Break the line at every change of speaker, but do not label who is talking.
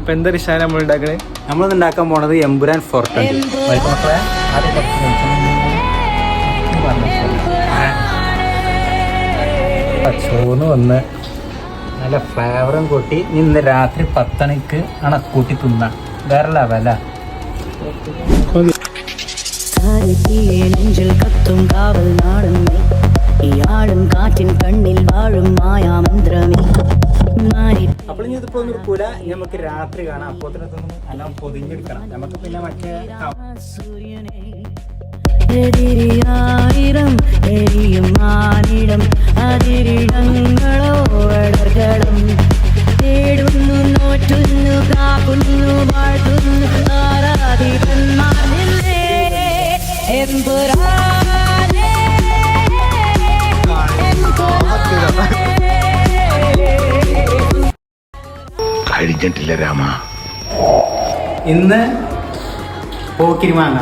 അപ്പൊ എന്താ റിഷാൻ നമ്മൾ ഉണ്ടാക്കണേ?
നമ്മളിത് ഉണ്ടാക്കാൻ പോണത് എമ്പുരാൻ ഫോർട്ട്. ചോന്ന് വന്ന് നല്ല ഫ്ലേവറും കൂട്ടി ഇന്ന് രാത്രി 10 മണിക്ക് ആണ് കൂട്ടി തിന്ന വേറെ ലെവല.
നെഞ്ചിൽ കത്തും കാവൽ നാടുന്നേ ഇയാളും കാറ്റിൻ കണ്ണിൽ വാഴും മായാമന്ത്രമേ.
അപ്പോൾ ഇനി ഇതിപ്പോ ഒന്നും എടുക്കൂല, നമുക്ക് രാത്രി കാണാം. അപ്പോ എല്ലാം പൊതിഞ്ഞെടുക്കണം. നമുക്ക് പിന്നെ മറ്റേ
എതിരിയായിരം എരിയും മാനിടം അതിരിടങ്ങളോ വടർകളം തേടുന്നു നോറ്റുന്നു കാക്കുന്നു വാഴ്ത്തുന്നു ആരാധികന്മാരില്ലേ എമ്പുരാനേ
കഴിഞ്ഞിട്ടില്ല രാമ.
ഇന്ന് പോക്കിരി മാങ്ങ